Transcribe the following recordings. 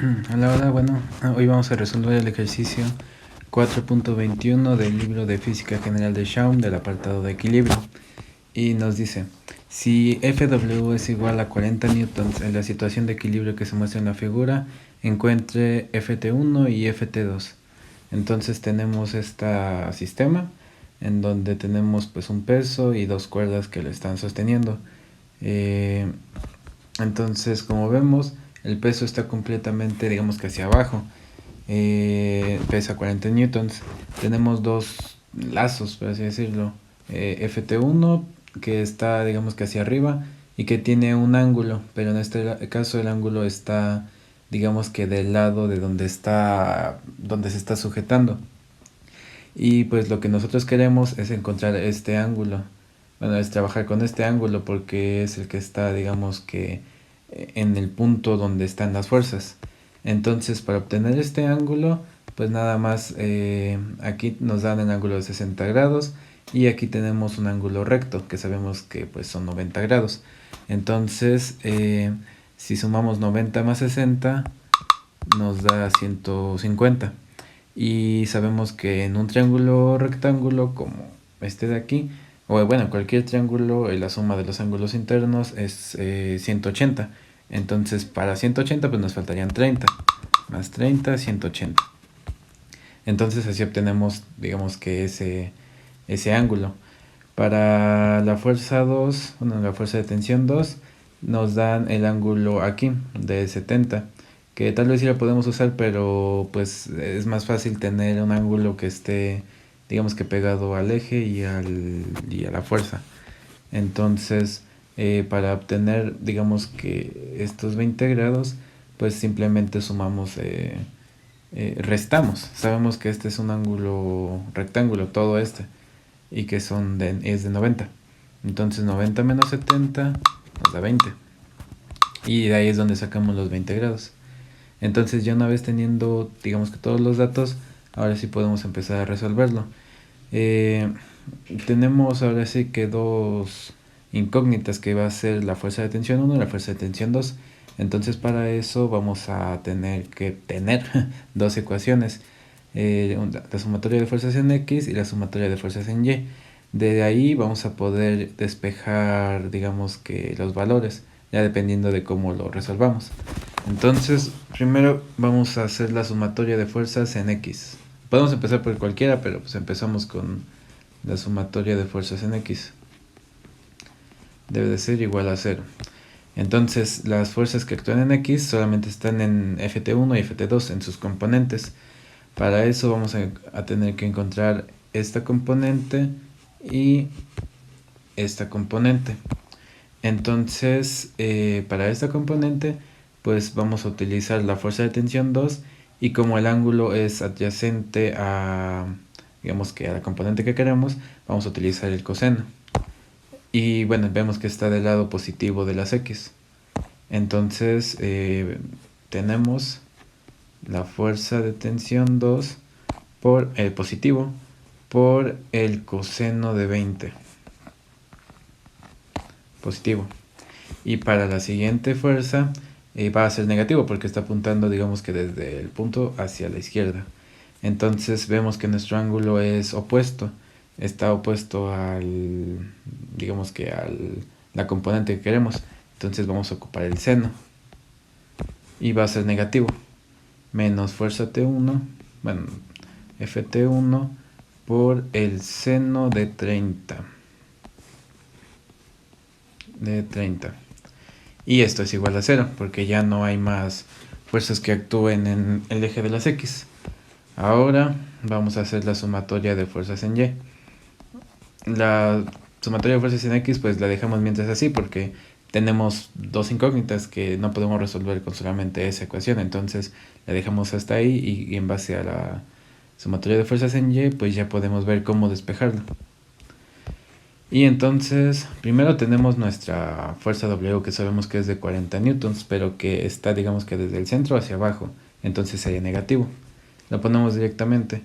Hola, hola, bueno, hoy vamos a resolver el ejercicio 4.21 del libro de Física General de Schaum del apartado de equilibrio. Y nos dice, si Fw es igual a 40 newtons en la situación de equilibrio que se muestra en la figura, encuentre Ft1 y Ft2. Entonces tenemos este sistema en donde tenemos pues un peso y dos cuerdas que lo están sosteniendo. Eh, entonces, como vemos, el peso está completamente, digamos que hacia abajo. Pesa 40 newtons. Tenemos dos lazos, por así decirlo. Ft1, que está, digamos que hacia arriba, y que tiene un ángulo, pero en este caso el ángulo está, digamos que del lado de donde se está sujetando. Y pues lo que nosotros queremos es encontrar este ángulo. Bueno, es trabajar con este ángulo porque es el que está, digamos que en el punto donde están las fuerzas. Entonces, para obtener este ángulo, pues nada más aquí nos dan el ángulo de 60 grados y aquí tenemos un ángulo recto que sabemos que pues son 90 grados. Entonces, si sumamos 90 más 60, nos da 150. Y sabemos que en un triángulo rectángulo como este de aquí, o bueno, cualquier triángulo, la suma de los ángulos internos es 180. Entonces para 180 pues nos faltarían 30. Más 30, 180. Entonces así obtenemos, digamos que ese ángulo. Para la fuerza 2, bueno, la fuerza de tensión 2, nos dan el ángulo aquí de 70, que tal vez sí la podemos usar, pero pues es más fácil tener un ángulo que esté, digamos que pegado al eje y a la fuerza. Entonces, para obtener, digamos que estos 20 grados, pues simplemente sumamos, restamos. Sabemos que este es un ángulo rectángulo, todo este, y que es de 90. Entonces 90 menos 70 nos da 20. Y de ahí es donde sacamos los 20 grados. Entonces ya una vez teniendo, digamos que todos los datos, ahora sí podemos empezar a resolverlo. Eh, Tenemos ahora sí que dos incógnitas, que va a ser la fuerza de tensión 1 y la fuerza de tensión 2. Entonces para eso vamos a tener que tener dos ecuaciones. La sumatoria de fuerzas en X y la sumatoria de fuerzas en Y. De ahí vamos a poder despejar, digamos que los valores, ya dependiendo de cómo lo resolvamos. Entonces, primero vamos a hacer la sumatoria de fuerzas en X. Podemos empezar por cualquiera, pero pues empezamos con la sumatoria de fuerzas en X. Debe de ser igual a 0. Entonces, las fuerzas que actúan en X solamente están en Ft1 y Ft2 en sus componentes. Para eso vamos a tener que encontrar esta componente y esta componente. Entonces, para esta componente, pues vamos a utilizar la fuerza de tensión 2, y como el ángulo es adyacente a, digamos que a la componente que queremos, vamos a utilizar el coseno. Y bueno, vemos que está del lado positivo de las X. Entonces, tenemos la fuerza de tensión 2 por el positivo por el coseno de 20 positivo. Y para la siguiente fuerza va a ser negativo porque está apuntando, digamos que desde el punto hacia la izquierda. Entonces vemos que nuestro ángulo es opuesto, está opuesto digamos que la componente que queremos. Entonces vamos a ocupar el seno y va a ser negativo, menos fuerza T1, bueno, Ft1 por el seno de 30. Y esto es igual a 0 porque ya no hay más fuerzas que actúen en el eje de las X. Ahora vamos a hacer la sumatoria de fuerzas en Y. La sumatoria de fuerzas en X pues la dejamos mientras así porque tenemos dos incógnitas que no podemos resolver con solamente esa ecuación. Entonces la dejamos hasta ahí y en base a la sumatoria de fuerzas en Y pues ya podemos ver cómo despejarlo. Y entonces, primero tenemos nuestra fuerza W, que sabemos que es de 40 newtons, pero que está, digamos que desde el centro hacia abajo, entonces sería negativo. Lo ponemos directamente,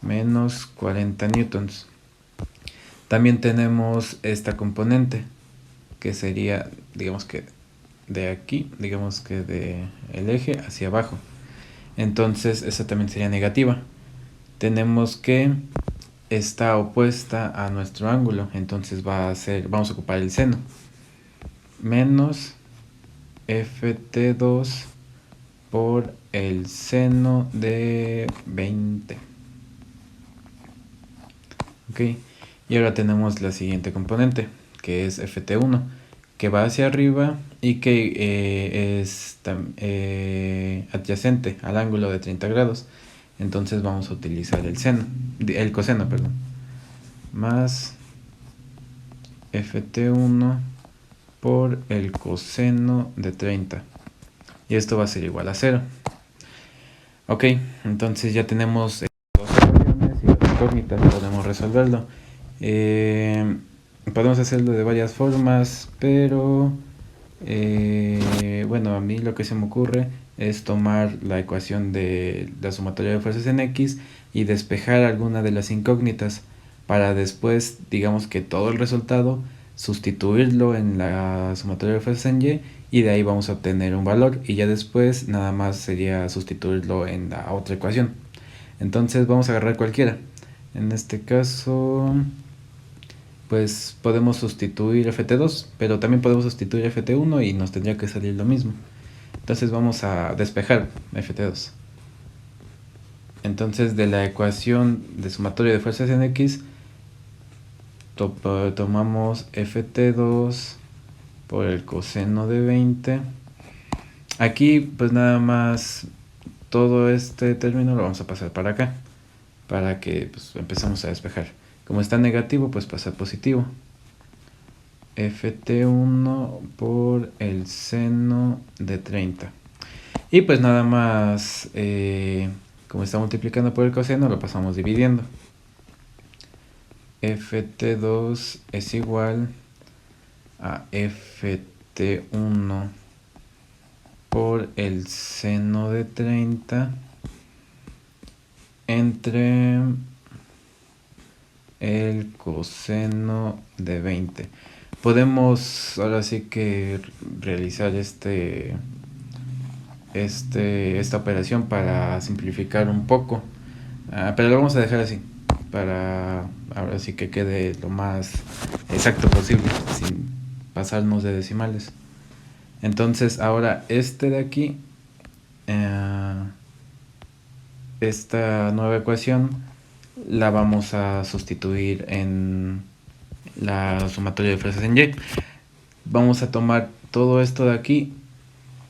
menos 40 newtons. También tenemos esta componente, que sería, digamos que de aquí, digamos que de el eje hacia abajo. Entonces esa también sería negativa. Tenemos que está opuesta a nuestro ángulo, entonces vamos a ocupar el seno. Menos ft2 por el seno de 20. Ok, y ahora tenemos la siguiente componente, que es ft1, que va hacia arriba y que es adyacente al ángulo de 30 grados. Entonces vamos a utilizar el coseno, perdón, más ft1 por el coseno de 30. Y esto va a ser igual a 0. Ok, entonces ya tenemos dos ecuaciones y las incógnitas, podemos resolverlo. Podemos hacerlo de varias formas, pero bueno, a mí lo que se me ocurre es tomar la ecuación de la sumatoria de fuerzas en X y despejar alguna de las incógnitas para después, digamos que todo el resultado, sustituirlo en la sumatoria de fuerzas en Y de ahí vamos a obtener un valor y ya después nada más sería sustituirlo en la otra ecuación. Entonces vamos a agarrar cualquiera. En este caso, pues podemos sustituir ft2, pero también podemos sustituir ft1 y nos tendría que salir lo mismo. Entonces vamos a despejar ft2. Entonces de la ecuación de sumatoria de fuerzas en X, tomamos ft2 por el coseno de 20. Aquí pues nada más todo este término lo vamos a pasar para acá, para que pues, empecemos a despejar. Como está negativo, pues pasa a positivo. ft1 por el seno de 30. Y pues nada más, como está multiplicando por el coseno, lo pasamos dividiendo. ft2 es igual a ft1 por el seno de 30 entre el coseno de 20. Podemos ahora sí que realizar esta operación para simplificar un poco, pero lo vamos a dejar así para ahora sí que quede lo más exacto posible sin pasarnos de decimales. Entonces ahora este de aquí, esta nueva ecuación la vamos a sustituir en la sumatoria de fuerzas en Y. Vamos a tomar todo esto de aquí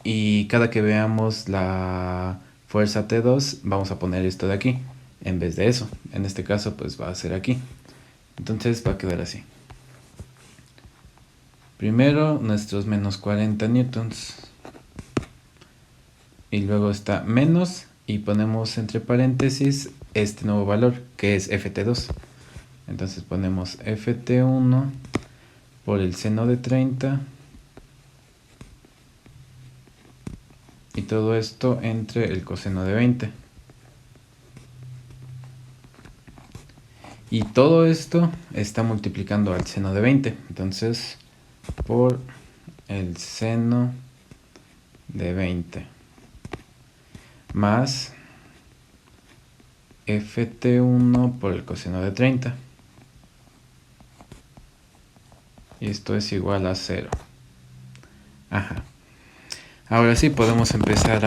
y cada que veamos la fuerza T2 vamos a poner esto de aquí en vez de eso. En este caso pues va a ser aquí. Entonces va a quedar así. Primero nuestros menos 40 newtons. Y luego está menos y ponemos entre paréntesis este nuevo valor que es ft2. Entonces ponemos ft1 por el seno de 30 y todo esto entre el coseno de 20. Y todo esto está multiplicando al seno de 20. Entonces, por el seno de 20 más ft1 por el coseno de 30. Y esto es igual a 0. Ajá. Ahora sí podemos empezar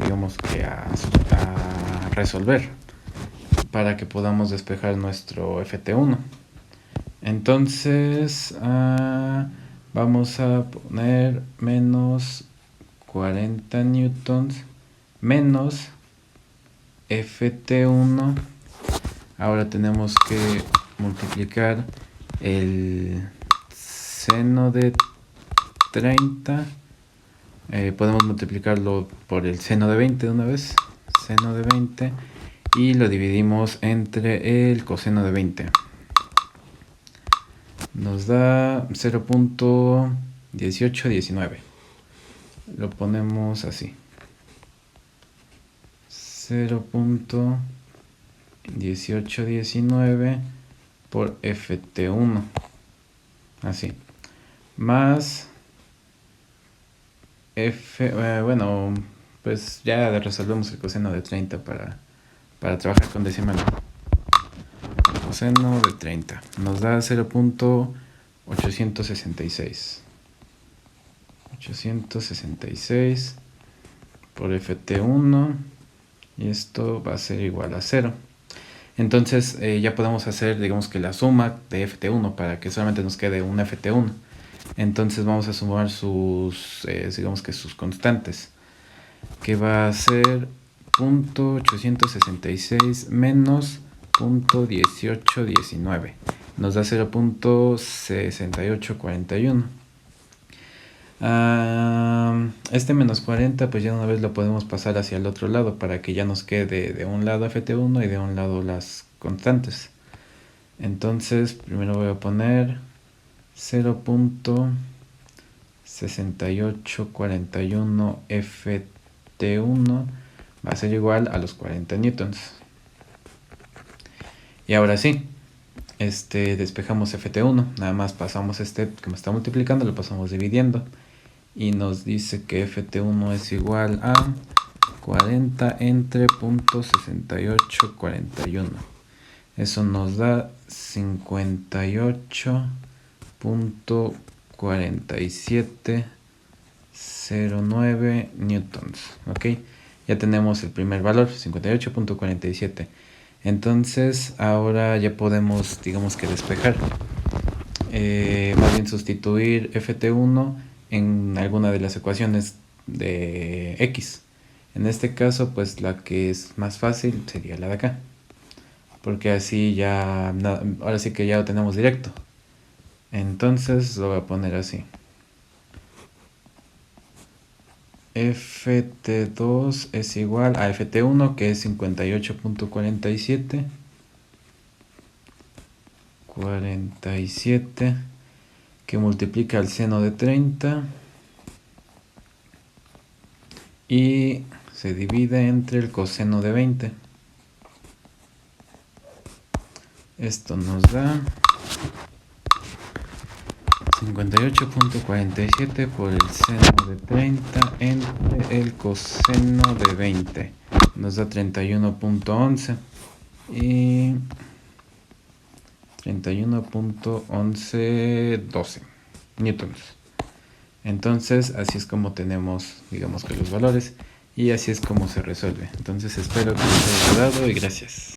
digamos que a resolver para que podamos despejar nuestro ft1. Entonces vamos a poner menos 40 newtons menos ft1. Ahora tenemos que multiplicar el seno de 30. Podemos multiplicarlo por el seno de 20 de una vez. Seno de 20 y lo dividimos entre el coseno de 20. Nos da 0.1819. Lo ponemos así. 0.1819 por ft1. Así. Más bueno, pues ya resolvemos el coseno de 30 para trabajar con decimal. Coseno de 30 nos da 0.866. 866 por ft1 y esto va a ser igual a 0. Entonces ya podemos hacer, digamos que la suma de ft1 para que solamente nos quede un ft1. Entonces vamos a sumar sus, digamos que sus constantes, que va a ser 0.866 menos 0.1819. Nos da 0.6841. Este menos 40 pues ya una vez lo podemos pasar hacia el otro lado para que ya nos quede de un lado ft1 y de un lado las constantes. Entonces primero voy a poner 0.6841 ft1 va a ser igual a los 40 newtons. Y ahora sí, despejamos ft1, nada más pasamos que me está multiplicando, lo pasamos dividiendo y nos dice que ft1 es igual a 40 entre .6841. Eso nos da 58.4709 newtons. ¿Ok? Ya tenemos el primer valor, 58.47. Entonces ahora ya podemos, digamos que despejar. Más bien sustituir ft1 en alguna de las ecuaciones de x. En este caso, pues la que es más fácil sería la de acá. Porque así ya, ahora sí que ya lo tenemos directo. Entonces lo voy a poner así. ft2 es igual a ft1, que es 58.47. 47 que multiplica el seno de 30 y se divide entre el coseno de 20. Esto nos da 58.47 por el seno de 30 entre el coseno de 20. Nos da 31.11 y 31.1112 newtons. Entonces así es como tenemos, digamos que los valores, y así es como se resuelve. Entonces espero que les haya ayudado y gracias.